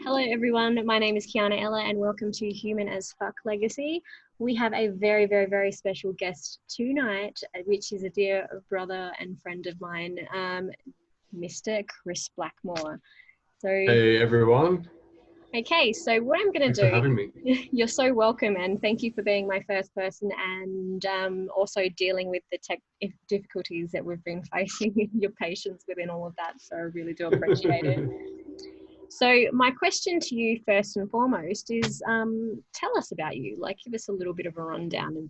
Hello everyone, my name is Kiana Ella and welcome to Human as Fuck Legacy. We have a very, very, very special guest tonight, which is a dear brother and friend of mine, Mr. Chris Blackmore. Hey everyone. Okay, so what I'm going Thanks to for do, having me. you're so welcome and thank you for being my first person and also dealing with the tech difficulties that we've been facing, your patience within all of that, so I really do appreciate it. So my question to you first and foremost is tell us about you, like give us a little bit of a rundown of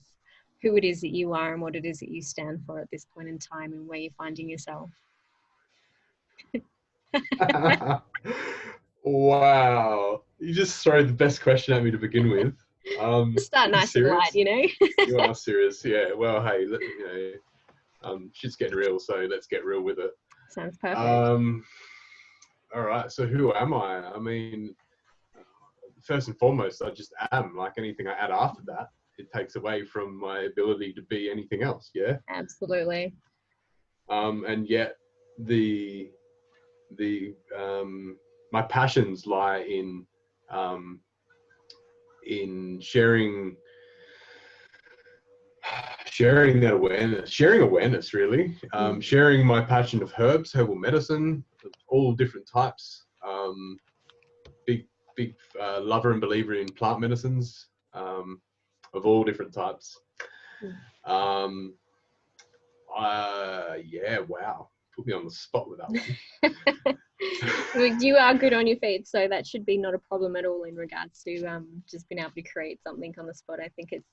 who it is that you are and what it is that you stand for at this point in time and where you're finding yourself. Wow. You just throw the best question at me to begin with. Just start nice and light, you know? You are serious, yeah. Well, hey, shit's getting real, so let's get real with it. Sounds perfect. All right, so who am I? I mean, first and foremost, I just am. Like anything I add after that, it takes away from my ability to be anything else, yeah? Absolutely. And yet my passions lie in sharing that awareness, sharing awareness, really. Sharing my passion of herbal medicine, of all different types. Big lover and believer in plant medicines, of all different types. Yeah, wow. Put me on the spot with that one. You are good on your feet, so that should be not a problem at all in regards to just being able to create something on the spot. I think it's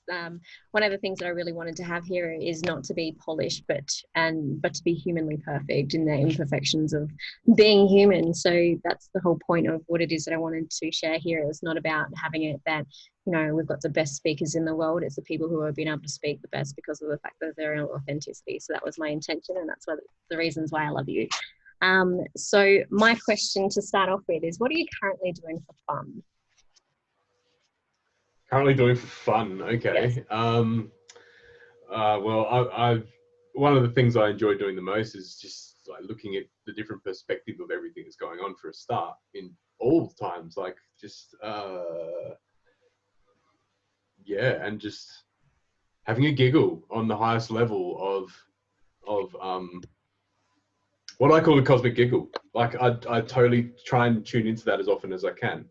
one of the things that I really wanted to have here is not to be polished, but to be humanly perfect in the imperfections of being human. So that's the whole point of what it is that I wanted to share here. It's not about having it that, you know, we've got the best speakers in the world. It's the people who have been able to speak the best because of the fact that their own authenticity. So that was my intention, and that's the reasons why I love you. So my question to start off with is, what are you currently doing for fun? Currently doing for fun, okay. Yes. Well, I've one of the things I enjoy doing the most is just like looking at the different perspective of everything that's going on for a start in all times, like just yeah, and just having a giggle on the highest level of what I call a cosmic giggle. Like I totally try and tune into that as often as I can,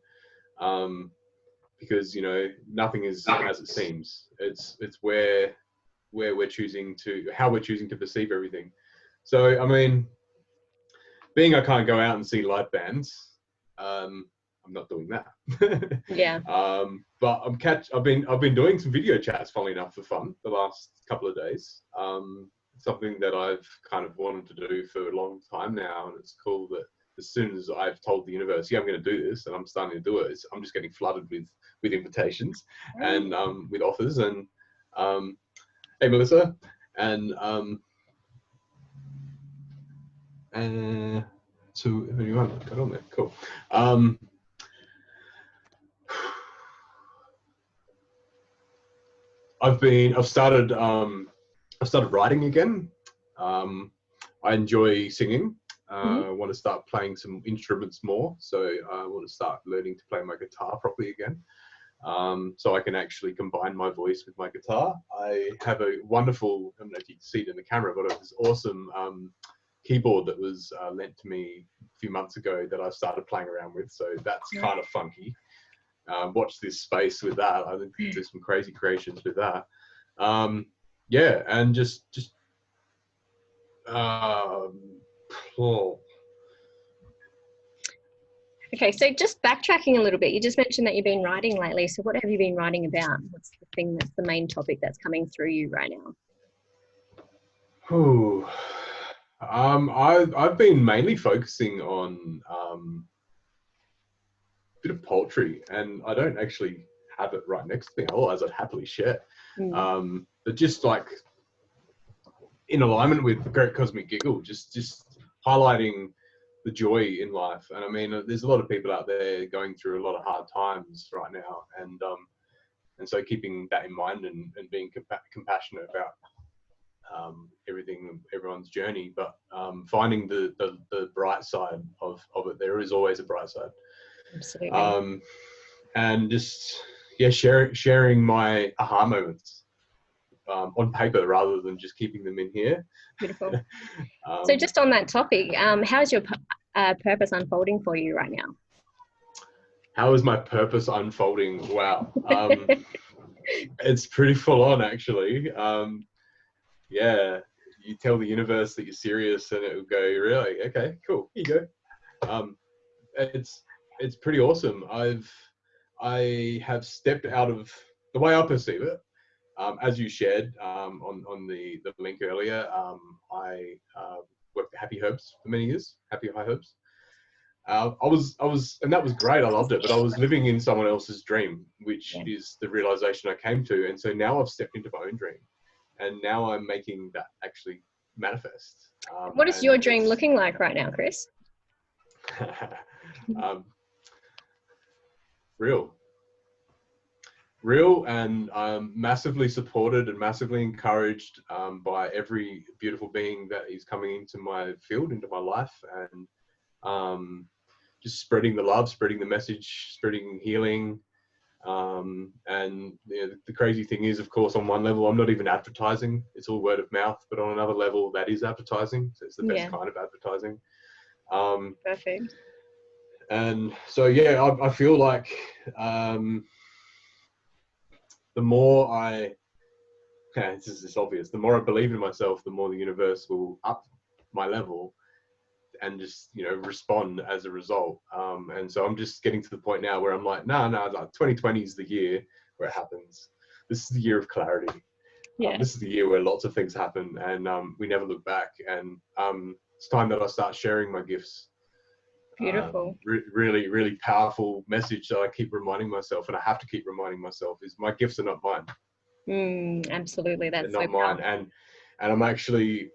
because you know nothing is as it seems. It's where we're choosing to, how we're choosing to perceive everything. So I mean, being I can't go out and see live bands, I'm not doing that. Yeah. But I've been doing some video chats, funnily enough, for fun the last couple of days. Something that I've kind of wanted to do for a long time now, and it's cool that as soon as I've told the universe, yeah, I'm going to do this, and I'm starting to do it, I'm just getting flooded with invitations and with offers. And hey, Melissa, and so who do you want? Got on there, cool. I've started writing again. I enjoy singing. I want to start playing some instruments more. So I want to start learning to play my guitar properly again. So I can actually combine my voice with my guitar. I have a wonderful, I don't know if you can see it in the camera, but it was awesome keyboard that was lent to me a few months ago that I started playing around with. So that's kind of funky. Watch this space with that. I think there's some crazy creations with that. Yeah, and just Okay, so just backtracking a little bit, you just mentioned that you've been writing lately. So what have you been writing about? What's the thing that's the main topic that's coming through you right now? I've been mainly focusing on a bit of poultry, and I don't actually have it right next to me, otherwise I'd happily share. But just like in alignment with the Great Cosmic Giggle, just highlighting the joy in life. And I mean, there's a lot of people out there going through a lot of hard times right now, and so keeping that in mind and being compassionate about everyone's journey, but finding the bright side of it. There is always a bright side. Absolutely. And just, yeah, sharing my aha moments on paper rather than just keeping them in here. Beautiful. So um, just on that topic, how's your purpose unfolding for you right now? how is my purpose unfolding? Wow. It's pretty full on, actually. Yeah, you tell the universe that you're serious and it will go, really? Okay, cool, here you go. It's pretty awesome. I have stepped out of the way I perceive it. As you shared on the link earlier, I worked at Happy Herbs for many years, Happy High Herbs. I was, and that was great. I loved it, but I was living in someone else's dream, which is the realization I came to. And so now I've stepped into my own dream, and now I'm making that actually manifest. What is your dream looking like right now, Chris? Real. Real, and massively supported and massively encouraged by every beautiful being that is coming into my field, into my life, and just spreading the love, spreading the message, spreading healing. And the crazy thing is, of course, on one level, I'm not even advertising. It's all word of mouth. But on another level, that is advertising. So it's the best kind of advertising. Perfect. And so, yeah, I feel like the more it's obvious, the more I believe in myself, the more the universe will up my level and just, respond as a result. And so I'm just getting to the point now where I'm like, no, like 2020 is the year where it happens. This is the year of clarity. This is the year where lots of things happen, and we never look back. And it's time that I start sharing my gifts. Beautiful. Really, really powerful message that I keep reminding myself, and I have to keep reminding myself, is my gifts are not mine. Absolutely, that's They're not mine, and I'm actually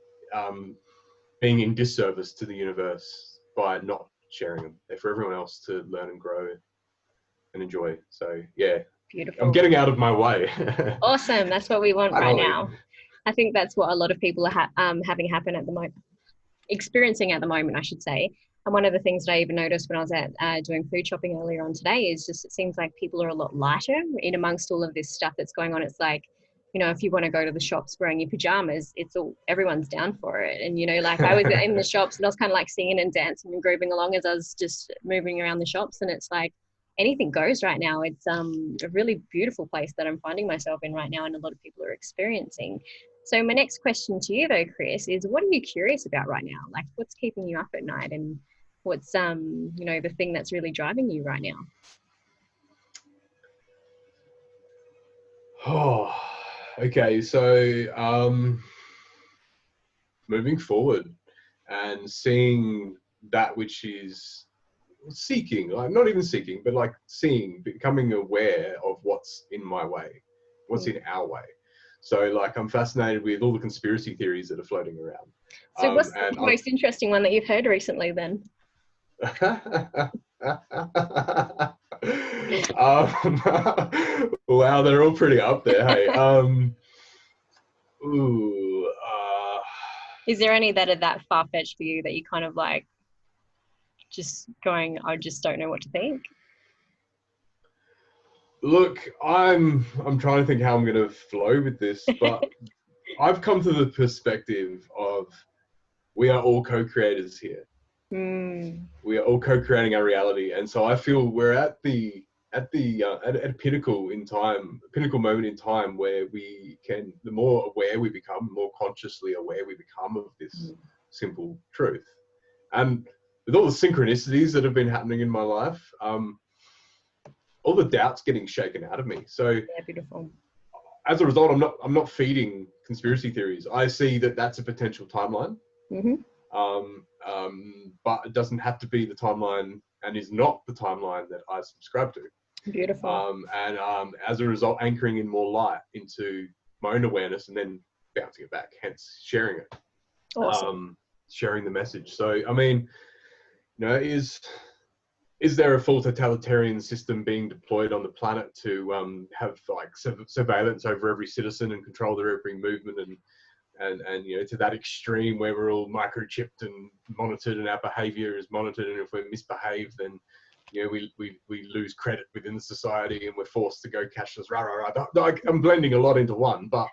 being in disservice to the universe by not sharing them. They're for everyone else to learn and grow and enjoy. So yeah, beautiful. I'm getting out of my way. Awesome. That's what we want right now. I think that's what a lot of people are having happen at the moment, experiencing at the moment, I should say. And one of the things that I even noticed when I was at doing food shopping earlier on today is just, it seems like people are a lot lighter in amongst all of this stuff that's going on. It's like, if you want to go to the shops wearing your pajamas, everyone's down for it. And, like I was in the shops and I was kind of like singing and dancing and grooving along as I was just moving around the shops. And it's like, anything goes right now. It's a really beautiful place that I'm finding myself in right now, and a lot of people are experiencing. So my next question to you though, Chris, is what are you curious about right now? Like, what's keeping you up at night, and what's the thing that's really driving you right now? Oh, okay. So moving forward and seeing that which is seeking, like not even seeking, but like seeing, becoming aware of what's in my way, what's in our way. So like I'm fascinated with all the conspiracy theories that are floating around. So what's the most interesting one that you've heard recently then? Wow, they're all pretty up there. Hey, is there any that are that far-fetched for you that you kind of like just going, I just don't know what to think? Look, I'm trying to think how I'm going to flow with this, but I've come to the perspective of we are all co-creators here. We are all co-creating our reality, and so I feel we're at a pinnacle moment in time where we can, the more aware we become, the more consciously aware we become of this simple truth. And with all the synchronicities that have been happening in my life, all the doubt's getting shaken out of me. So yeah, beautiful. As a result, I'm not feeding conspiracy theories. I see that that's a potential timeline. But it doesn't have to be the timeline, and is not the timeline that I subscribe to. Beautiful. And as a result, anchoring in more light into my own awareness, and then bouncing it back, hence sharing it. Awesome. Sharing the message. So, I mean, is there a full totalitarian system being deployed on the planet to have like surveillance over every citizen and control their every movement, and to that extreme where we're all microchipped and monitored, and our behavior is monitored, and if we misbehave, then you know, we lose credit within the society and we're forced to go cashless. Rah, rah, rah. I'm blending a lot into one, but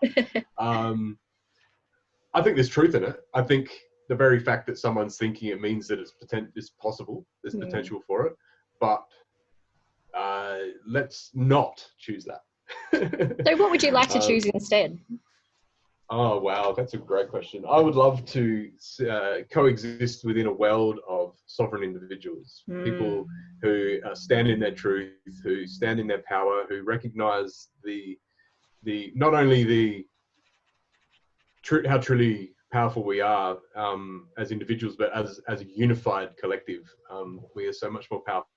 I think there's truth in it. I think the very fact that someone's thinking it means that it's possible. There's potential for it, but let's not choose that. So what would you like to choose instead? Oh, wow. That's a great question. I would love to coexist within a world of sovereign individuals, people who stand in their truth, who stand in their power, who recognize not only how truly powerful we are as individuals, but as a unified collective. We are so much more powerful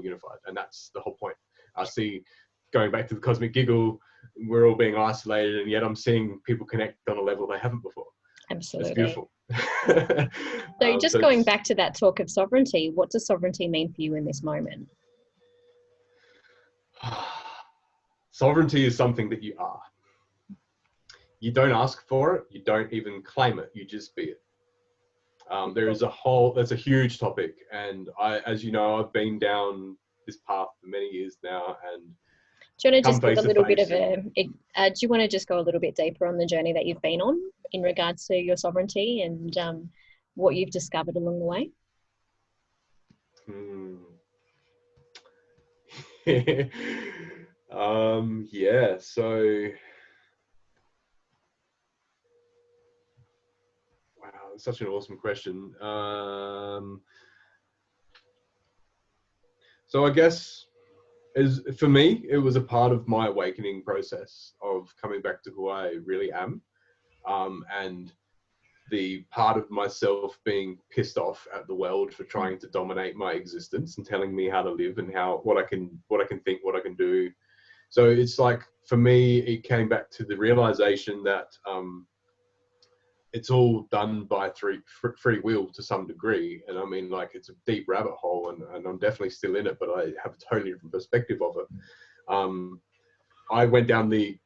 unified, and that's the whole point. I see, going back to the cosmic giggle, we're all being isolated, and yet I'm seeing people connect on a level they haven't before. Absolutely. It's beautiful. So just going back to that talk of sovereignty, what does sovereignty mean for you in this moment? Sovereignty is something that you are. You don't ask for it. You don't even claim it. You just be it. That's a huge topic. And as you know, I've been down this path for many years now, and do you want to just give a little bit of do you want to just go a little bit deeper on the journey that you've been on in regards to your sovereignty and what you've discovered along the way? Yeah, so wow, it's such an awesome question. So I guess for me, it was a part of my awakening process of coming back to who I really am, and the part of myself being pissed off at the world for trying to dominate my existence and telling me how to live and what I can think, what I can do. So it's like, for me, it came back to the realization that it's all done by free will to some degree. And I mean, like, it's a deep rabbit hole, and I'm definitely still in it, but I have a totally different perspective of it. I went down the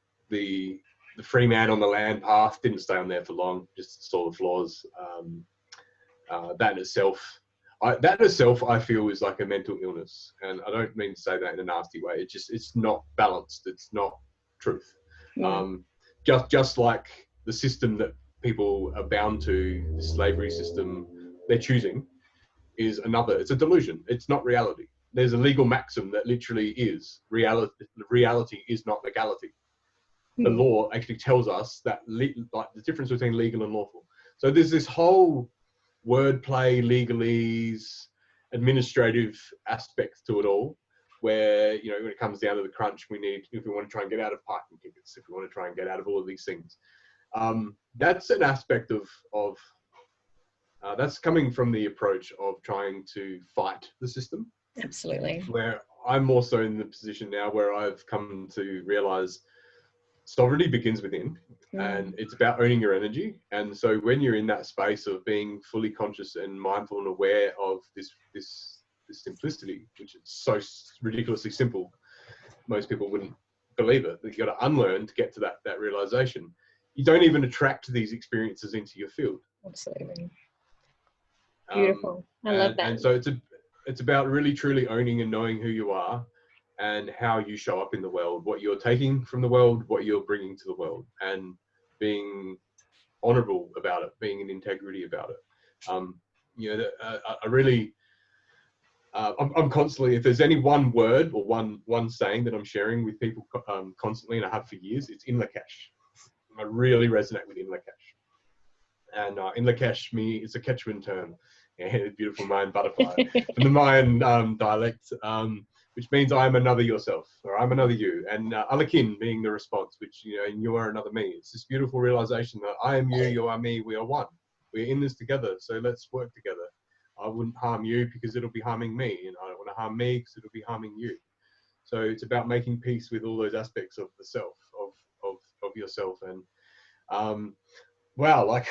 free man on the land path, didn't stay on there for long, just saw the flaws. That in itself, I feel is like a mental illness. And I don't mean to say that in a nasty way. It's not balanced. It's not truth. Just like the system that people are bound to, the slavery system they're choosing, is it's a delusion. It's not reality. There's a legal maxim that literally is reality is not legality. The law actually tells us that like the difference between legal and lawful. So there's this whole wordplay, legalese, administrative aspect to it all, where, you know, when it comes down to the crunch, if we want to try and get out of parking tickets, if we want to try and get out of all of these things, that's an aspect of that's coming from the approach of trying to fight the system. Absolutely. Where I'm also in the position now where I've come to realize sovereignty begins within, and it's about owning your energy. And so when you're in that space of being fully conscious and mindful and aware of this simplicity, which is so ridiculously simple, most people wouldn't believe it, that you got to unlearn to get to that realization. You don't even attract these experiences into your field. Absolutely. Beautiful. I love that. And so it's about really truly owning and knowing who you are and how you show up in the world, what you're taking from the world, what you're bringing to the world, and being honorable about it, being in integrity about it. You know, I really, I'm constantly, if there's any one word or one saying that I'm sharing with people constantly, and I have for years, it's in Lakesh. I really resonate with in Lakesh. And in Lakesh, it's a Quechuan term, beautiful Mayan butterfly, from the Mayan dialect, which means I am another yourself, or I'm another you, and Alakin being the response, which, you know, and you are another me. It's this beautiful realization that I am you, you are me, we are one. We're in this together, so let's work together. I wouldn't harm you because it'll be harming me, and I don't want to harm me because it'll be harming you. So it's about making peace with all those aspects of the self, of yourself. And wow, like,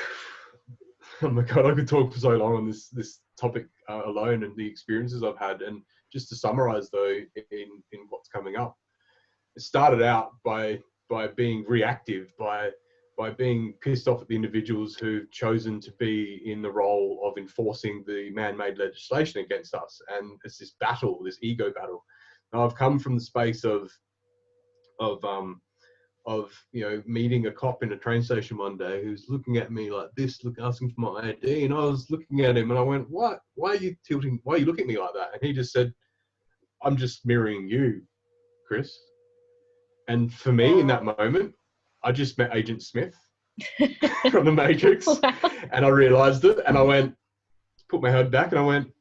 oh my God, I could talk for so long on this topic alone, and the experiences I've had. And just to summarize though, in what's coming up, it started out by being reactive, by by being pissed off at the individuals who've chosen to be in the role of enforcing the man-made legislation against us. And it's this battle, this ego battle. Now, I've come from the space of meeting a cop in a train station one day who's looking at me like this, asking for my ID, and I was looking at him and I went, "What? Why are you tilting? Why are you looking at me like that?" And he just said, "I'm just mirroring you, Chris." And for me, in that moment, I just met Agent Smith from the Matrix, and I realized it, and I went, put my head back, and I went,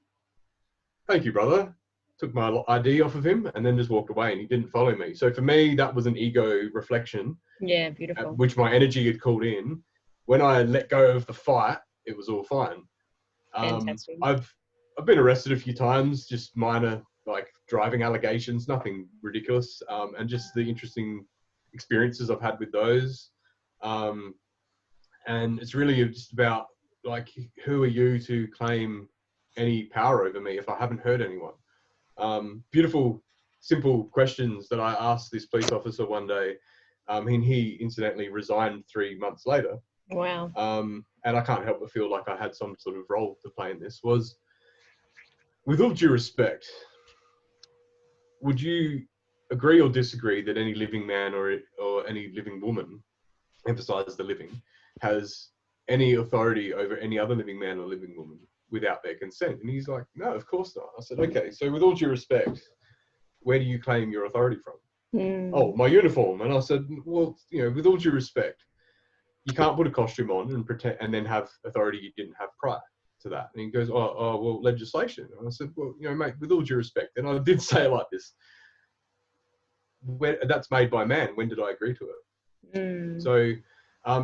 "Thank you, brother." Took my ID off of him, and then just walked away, and he didn't follow me. So for me, that was an ego reflection. Yeah, beautiful. Which my energy had called in. When I let go of the fight, it was all fine. Fantastic. I've been arrested a few times, just minor like driving allegations, nothing ridiculous, and just the interesting experiences I've had with those. And it's really just about like, who are you to claim any power over me if I haven't hurt anyone? Beautiful, simple questions that I asked this police officer one day. And he incidentally resigned 3 months later. Wow. And I can't help but feel like I had some sort of role to play in this. Was, with all due respect, would you agree or disagree that any living man or any living woman, emphasize the living, has any authority over any other living man or living woman without their consent? And he's like, "No, of course not." I said, "Okay, so with all due respect, where do you claim your authority from?" "Oh, my uniform." And I said, "Well, with all due respect, you can't put a costume on and pretend and then have authority you didn't have prior to that." And he goes, "Oh, well, legislation." And I said, "Well, mate, with all due respect," and I did say it like this, "that's made by man. When did I agree to it?" So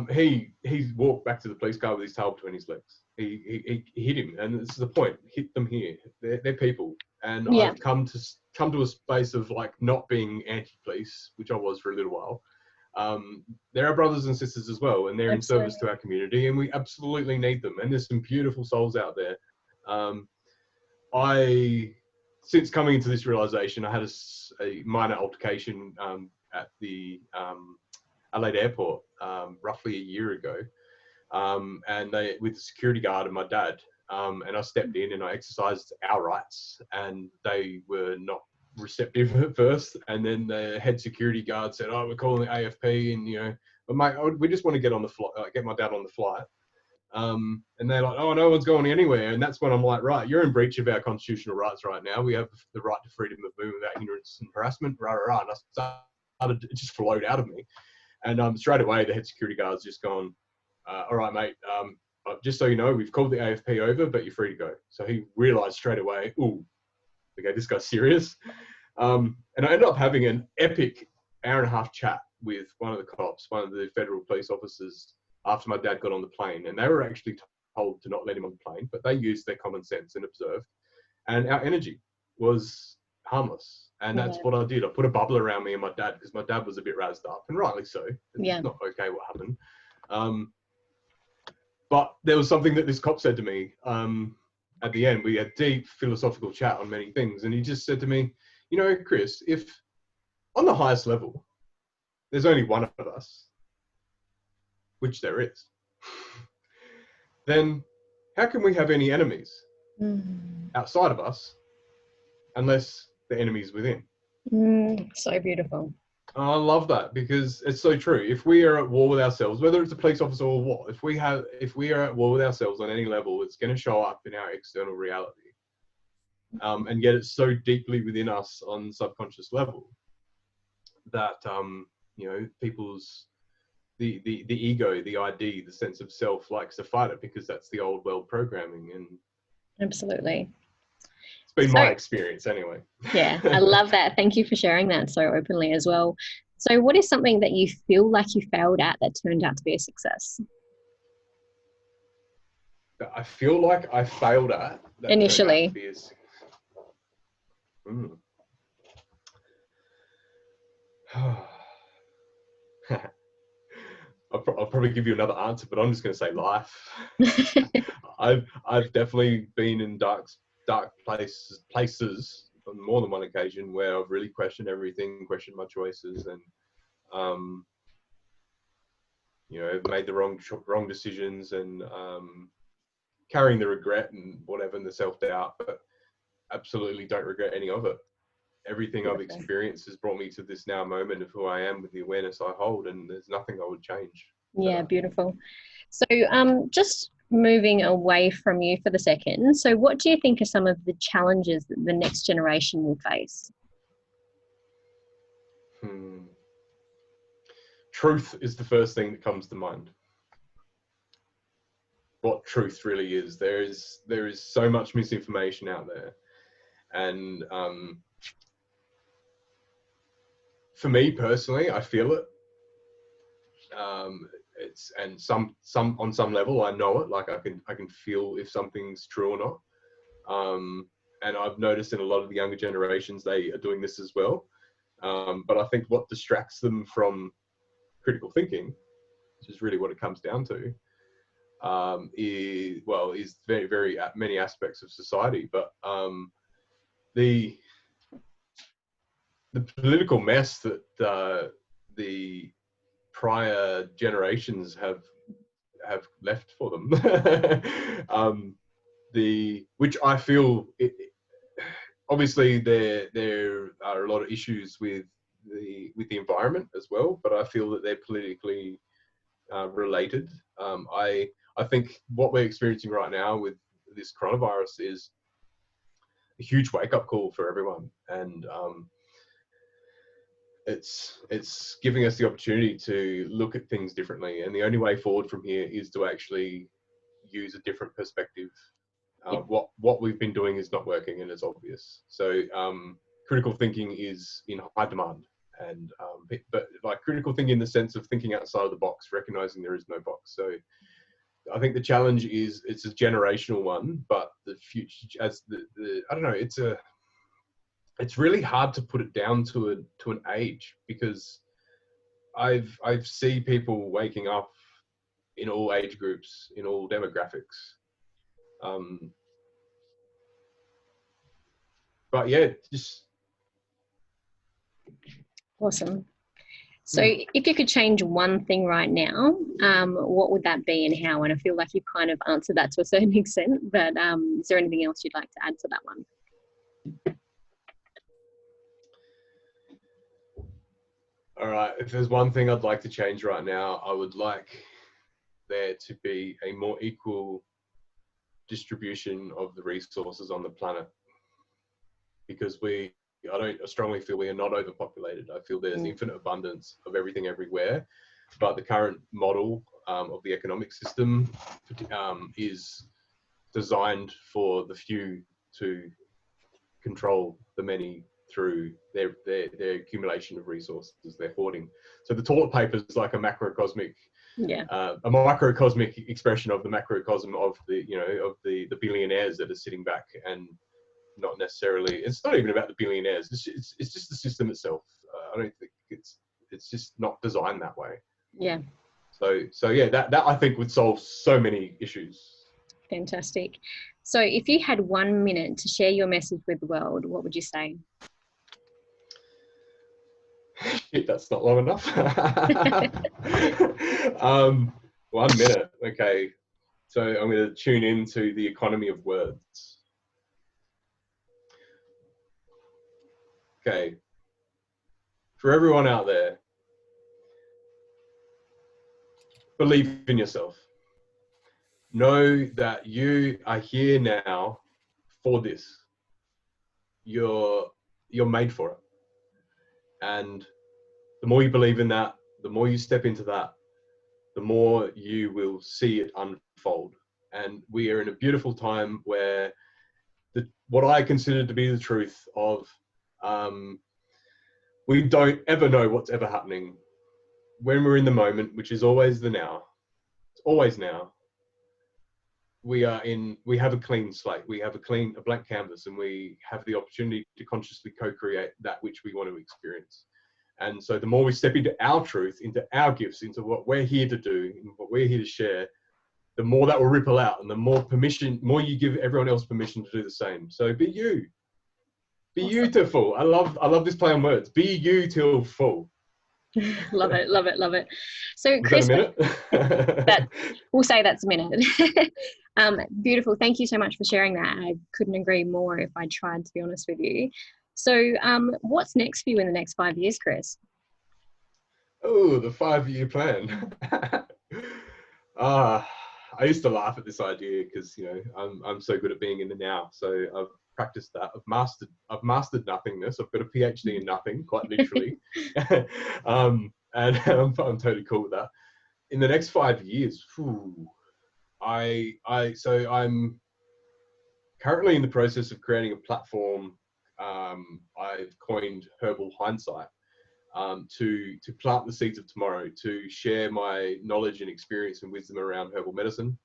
he walked back to the police car with his tail between his legs. He hit him, and this is the point. Hit them here. They're people, and I've come to a space of like not being anti-police, which I was for a little while. There are brothers and sisters as well, and they're in service to our community, and we absolutely need them. And there's some beautiful souls out there. Since coming into this realization, I had a minor altercation at the Adelaide Airport roughly a year ago, and with the security guard and my dad, and I stepped in and I exercised our rights, and they were not receptive at first. And then the head security guard said, "Oh, we're calling the AFP," and but mate, we just want to get on the flight, get my dad on the flight. And they're like, "Oh, no one's going anywhere." And that's when I'm like, "Right, you're in breach of our constitutional rights right now. We have the right to freedom of movement without hindrance and harassment." Rah, rah, rah. And it just flowed out of me. And straight away, the head security guard's just gone, "All right, mate, just so you know, we've called the AFP over, but you're free to go." So he realised straight away, "Ooh, okay, this guy's serious." And I ended up having an epic hour-and-a-half chat with one of the cops, one of the federal police officers, after my dad got on the plane. And they were actually told to not let him on the plane, but they used their common sense and observed. And our energy was harmless. And that's what I did. I put a bubble around me and my dad, because my dad was a bit razzed up, and rightly so. It's not okay what happened. But there was something that this cop said to me at the end. We had deep philosophical chat on many things. And he just said to me, "Chris, if on the highest level, there's only one of us, which there is, then how can we have any enemies outside of us unless the enemy's within?" So beautiful. I love that, because it's so true. If we are at war with ourselves, whether it's a police officer or what, if we are at war with ourselves on any level, it's going to show up in our external reality. And yet it's so deeply within us on subconscious level that people's the ego, the ID, the sense of self likes to fight it, because that's the old world programming. And absolutely, it's been my experience anyway. Yeah, I love that. Thank you for sharing that so openly as well. So what is something that you feel like you failed at that turned out to be a success? That I feel like I failed at that initially. turned out to be a success. I'll probably give you another answer, but I'm just going to say life. I've definitely been in dark places on more than one occasion where I've really questioned everything, questioned my choices, and made the wrong decisions and carrying the regret and whatever and the self-doubt, but absolutely don't regret any of it. Everything I've experienced has brought me to this now moment of who I am with the awareness I hold, and there's nothing I would change. Yeah, beautiful. So just moving away from you for the second, so what do you think are some of the challenges that the next generation will face? Truth is the first thing that comes to mind. What truth really is. There is so much misinformation out there, and for me personally, I feel it. On some level I know it. Like I can feel if something's true or not. And I've noticed in a lot of the younger generations they are doing this as well. But I think what distracts them from critical thinking, which is really what it comes down to, is very, very many aspects of society. But the political mess that the prior generations have left for them, which I feel obviously there are a lot of issues with the environment as well, but I feel that they're politically related. I think what we're experiencing right now with this coronavirus is a huge wake-up call for everyone, and it's giving us the opportunity to look at things differently, and the only way forward from here is to actually use a different perspective. What we've been doing is not working, and it's obvious. So critical thinking is in high demand, and but like critical thinking in the sense of thinking outside of the box, recognizing there is no box. So I think the challenge is it's a generational one, but the future, as I don't know, it's really hard to put it down to an age, because I've seen people waking up in all age groups, in all demographics. But yeah, just awesome. So if you could change one thing right now, what would that be and how? And I feel like you've kind of answered that to a certain extent, but is there anything else you'd like to add to that one? All right, if there's one thing I'd like to change right now, I would like there to be a more equal distribution of the resources on the planet, because I strongly feel we are not overpopulated. I feel there's infinite abundance of everything everywhere, but the current model of the economic system is designed for the few to control the many through their accumulation of resources, their hoarding. So the toilet paper is like a macrocosmic, a microcosmic expression of the macrocosm of the billionaires that are sitting back, and not necessarily. It's not even about the billionaires. It's just the system itself. I don't think it's just not designed that way. Yeah. So yeah, that I think would solve so many issues. Fantastic. So if you had 1 minute to share your message with the world, what would you say? Shit, that's not long enough. 1 minute. Okay. So I'm going to tune into the economy of words. Okay. For everyone out there, believe in yourself. Know that you are here now for this. You're made for it. And the more you believe in that, the more you step into that, the more you will see it unfold. And we are in a beautiful time where what I consider to be the truth of we don't ever know what's ever happening. When we're in the moment, which is always the now, it's always now, we have a clean slate, we have a blank canvas, and we have the opportunity to consciously co-create that which we want to experience. And so the more we step into our truth, into our gifts, into what we're here to do, and what we're here to share, the more that will ripple out, and the more you give everyone else permission to do the same. So be you. Be Awesome. beautiful. I love this play on words. Be you till full. Love it, love it, love it. So Was that a Chris, that minute? we'll say that's a minute. Beautiful. Thank you so much for sharing that. I couldn't agree more if I tried, to be honest with you. So what's next for you in the next 5 years, Chris? Oh, the 5-year plan. Ah, I used to laugh at this idea because I'm so good at being in the now. So I've practiced that. I've mastered nothingness. I've got a PhD in nothing, quite literally. And I'm totally cool with that. In the next 5 years, I'm currently in the process of creating a platform. I've coined Herbal Hindsight. To plant the seeds of tomorrow, to share my knowledge and experience and wisdom around herbal medicine.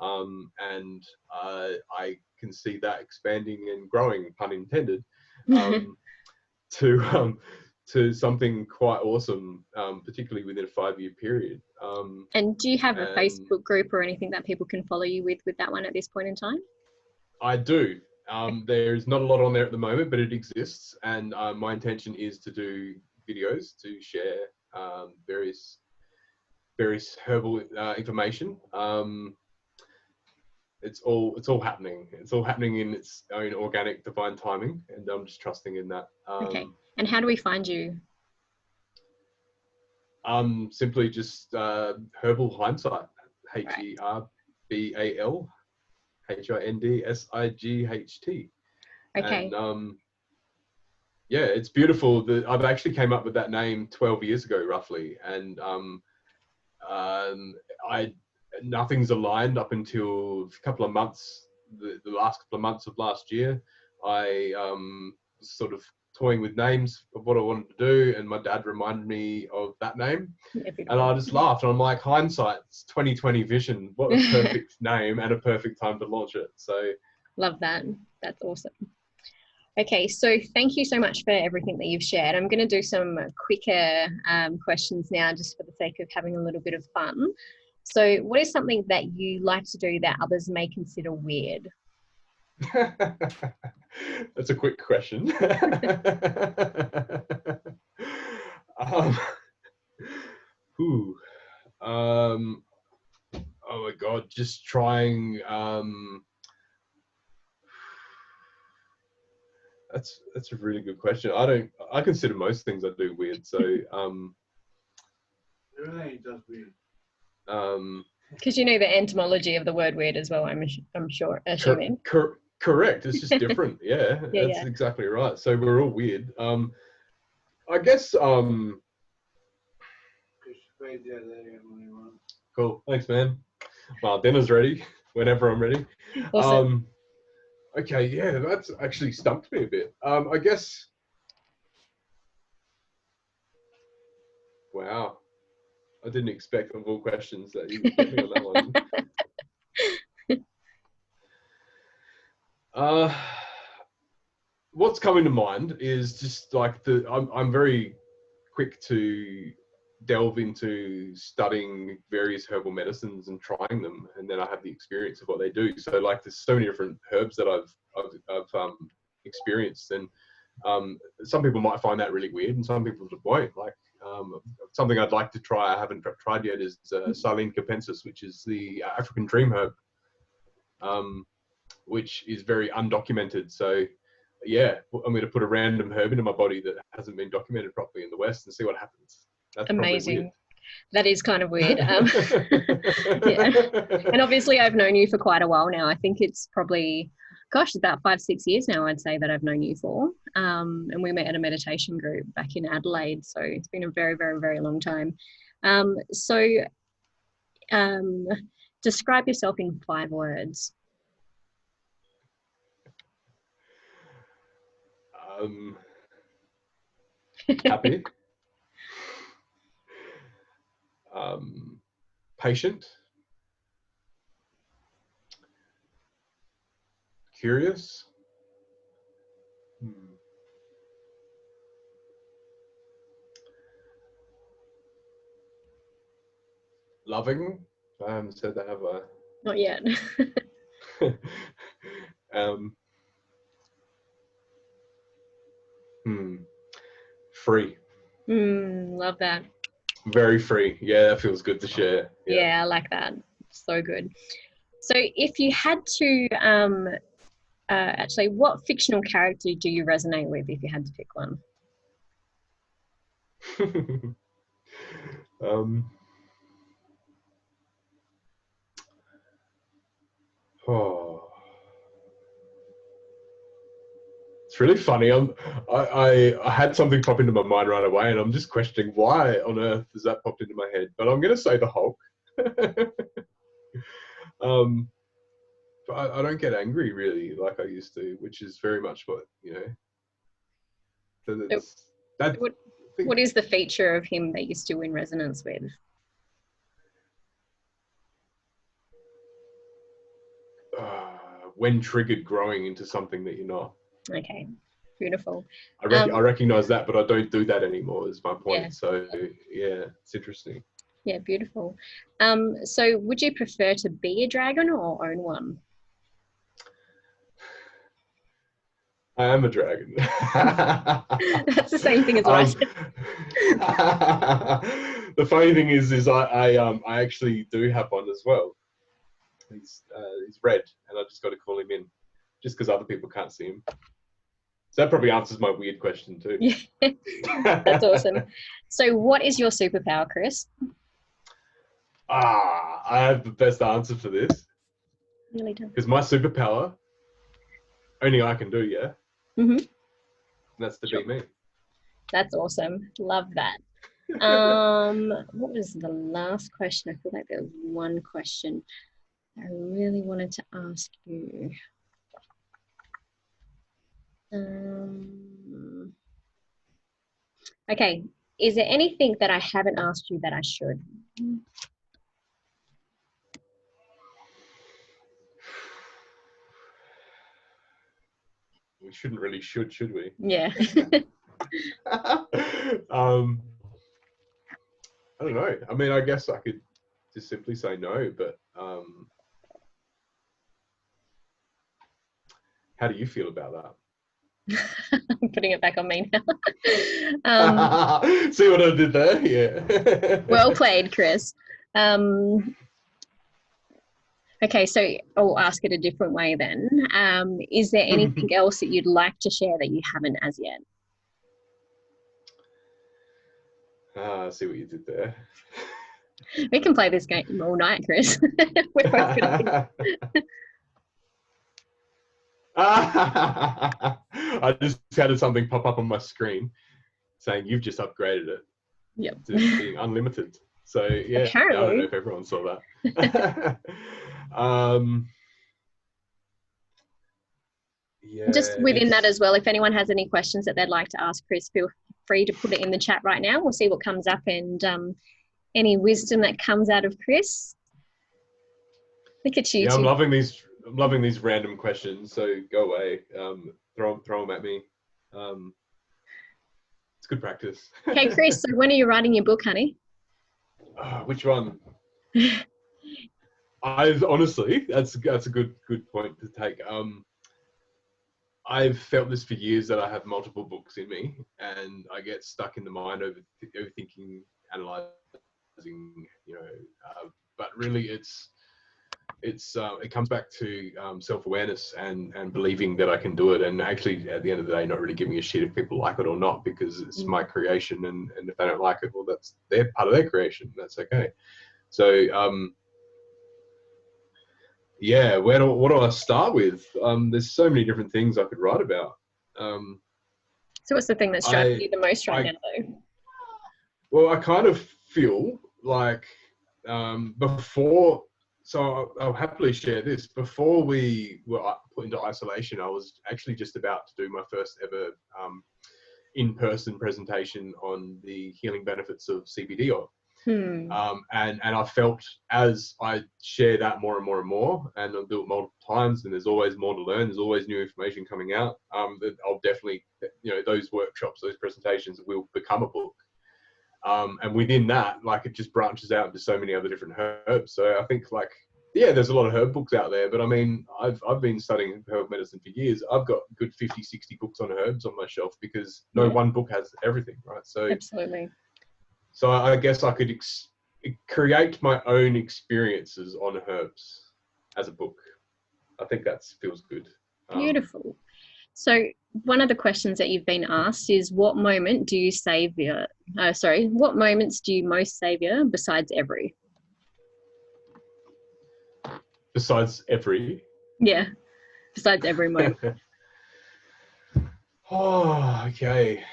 And I can see that expanding and growing, pun intended, to something quite awesome, particularly within a 5-year period. And do you have a And Facebook group or anything that people can follow you with that one at this point in time? I do. There's not a lot on there at the moment, but it exists. And my intention is to do videos to share various herbal information. It's all happening. It's all happening in its own organic, divine timing, and I'm just trusting in that. Okay. And how do we find you? Simply just Herbal Hindsight. HERBAL HINDSIGHT. Okay. And yeah, it's beautiful. I've actually came up with that name 12 years ago, roughly, and nothing's aligned up until a couple of months, the last couple of months of last year. I was sort of toying with names of what I wanted to do, and my dad reminded me of that name, and I just laughed. And I'm like, hindsight's 2020 vision. What a perfect name and a perfect time to launch it. So love that. That's awesome. Okay, so thank you so much for everything that you've shared. I'm going to do some quicker questions now, just for the sake of having a little bit of fun. So what is something that you like to do that others may consider weird? That's a quick question. Oh my God, just trying. That's a really good question. I consider most things I do weird. So Everything does weird. Because you know the etymology of the word weird as well, I'm sure, assuming. Correct. It's just different. Yeah, that's exactly right. So we're all weird. I guess. Cool. Thanks, man. Well, dinner's ready. Whenever I'm ready. Awesome. Okay. Yeah, that's actually stumped me a bit. I guess. Wow. I didn't expect of all questions that you would get me on that one. What's coming to mind is just like I'm very quick to delve into studying various herbal medicines and trying them, and then I have the experience of what they do. So like, there's so many different herbs that I've experienced, and some people might find that really weird, and some people won't. Like something I'd like to try, I haven't tried yet, is Silene capensis, which is the African dream herb, which is very undocumented. So yeah, I'm going to put a random herb into my body that hasn't been documented properly in the West and see what happens. That's amazing. That is kind of weird. Yeah. And obviously I've known you for quite a while now. I think it's probably, gosh, about 5-6 years now, I'd say, that I've known you for. And we met at a meditation group back in Adelaide. So it's been a very, very, very long time. Describe yourself in 5 words. Happy. Patient. Curious. Loving. I haven't said that, have I? Not yet. Free. Love that. Very free. Yeah, that feels good to share. Yeah. Yeah, I like that. So good. So if you had to, actually, what fictional character do you resonate with if you had to pick one? um, oh, it's really funny. I had something pop into my mind right away, and I'm just questioning why on earth has that popped into my head. But I'm going to say the Hulk. um, but I don't get angry really like I used to, which is very much what So That's that. what, I think what is the feature of him that you're still in resonance with? when triggered, growing into something that you're not. Okay, beautiful. I recognize that, but I don't do that anymore. Is my Yeah, point. So yeah, it's interesting. yeah, beautiful. So would you prefer to be a dragon or own one? I am a dragon. That's the same thing as what I said. The funny thing is I actually do have one as well. He's red, and I just got to call him in, just because other people can't see him. So that probably answers my weird question too. Yeah, that's awesome. So what is your superpower, Chris? I have the best answer for this. Really do. Because my superpower, only I can do, yeah? Mm-hmm. That's to Sure. be me. That's awesome. Love that. What was the last question? I feel like there was one question I really wanted to ask you. Okay. Is there anything that I haven't asked you that I should? We shouldn't really should we? Yeah. I don't know. I mean, I guess I could just simply say no, but how do you feel about that? I'm putting it back on me now. See what I did there? Yeah. Well played, Chris. Okay, so I'll ask it a different way then. Is there anything else that you'd like to share that you haven't as yet? See what you did there. We can play this game all night, Chris. We're both gonna I just had something pop up on my screen saying you've just upgraded it Yep. to being unlimited. So yeah, Apparently. I don't know if everyone saw that. Yeah, just within that as well, if anyone has any questions that they'd like to ask Chris, feel free to put it in the chat right now. We'll see what comes up and any wisdom that comes out of Chris. Look at you. Yeah, two. I'm loving these random questions. So go away, throw them at me. It's good practice. Okay, Chris. So when are you writing your book, honey? Which one? Honestly, that's a good point to take. I've felt this for years that I have multiple books in me, and I get stuck in the mind overthinking, analyzing, but really it comes back to self-awareness and believing that I can do it, and actually at the end of the day not really giving a shit if people like it or not, because it's my creation, and if they don't like it, well, that's their part of their creation. That's okay. So yeah, what do I start with? There's so many different things I could write about. So what's the thing that's driving you the most right now, though? Well, I kind of feel like before, so I'll happily share this. Before we were put into isolation, I was actually just about to do my first ever in-person presentation on the healing benefits of CBD oil. And I felt as I share that more and more and more, and I'll do it multiple times, and there's always more to learn, there's always new information coming out, that I'll definitely, those workshops, those presentations will become a book. And within that, like, it just branches out into so many other different herbs. So I think, like, yeah, there's a lot of herb books out there, but I mean, I've been studying herb medicine for years. I've got a good 50, 60 books on herbs on my shelf because no one book has everything, right? So, absolutely. so I guess I could create my own experiences on herbs as a book. I think that feels good. Beautiful. So one of the questions that you've been asked is, what moment do you savor? What moments do you most savor besides every? Besides every. Yeah, besides every moment. Oh, okay.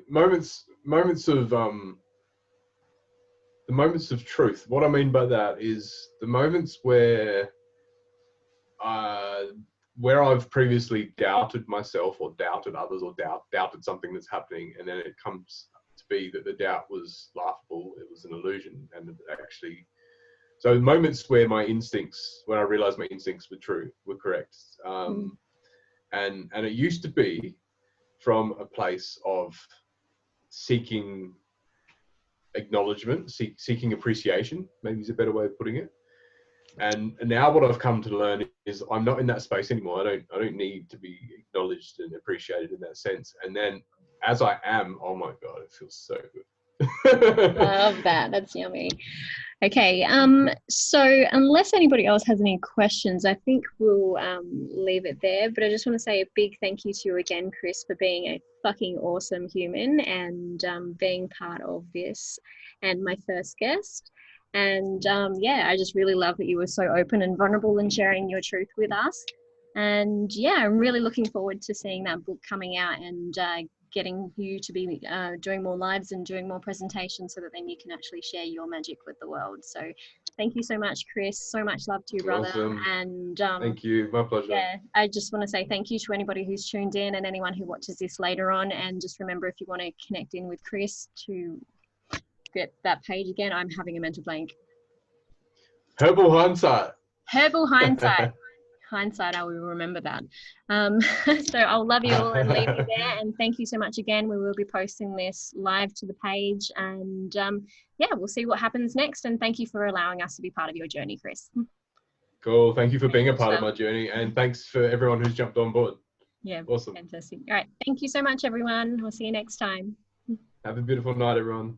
Moments of the moments of truth. What I mean by that is the moments where I've previously doubted myself or doubted others or doubted something that's happening, and then it comes to be that the doubt was laughable, it was an illusion, and it actually. So moments where when I realized my instincts were correct, and it used to be from a place of seeking acknowledgement, seeking appreciation, maybe is a better way of putting it. And now what I've come to learn is I'm not in that space anymore. I don't need to be acknowledged and appreciated in that sense. And then as I am, oh my God, it feels so good. Love that. That's yummy. Okay. So unless anybody else has any questions, I think we'll leave it there. But I just want to say a big thank you to you again, Chris, for being a fucking awesome human and being part of this and my first guest. And yeah, I just really love that you were so open and vulnerable and sharing your truth with us. And yeah, I'm really looking forward to seeing that book coming out and getting you to be doing more lives and doing more presentations so that then you can actually share your magic with the world. So thank you so much, Chris. So much love to you, brother. Awesome. And thank you. My pleasure. Yeah, I just want to say thank you to anybody who's tuned in and anyone who watches this later on. And just remember, if you want to connect in with Chris, to get that page again, I'm having a mental blank. Herbal hindsight. Herbal hindsight. Hindsight, I will remember that. So I'll love you all and leave you there. And thank you so much again. We will be posting this live to the page. And yeah, we'll see what happens next. And thank you for allowing us to be part of your journey, Chris. Cool. Thank you for being a part of my journey. And thanks for everyone who's jumped on board. Yeah, awesome. Fantastic. All right. Thank you so much, everyone. I'll see you next time. Have a beautiful night, everyone.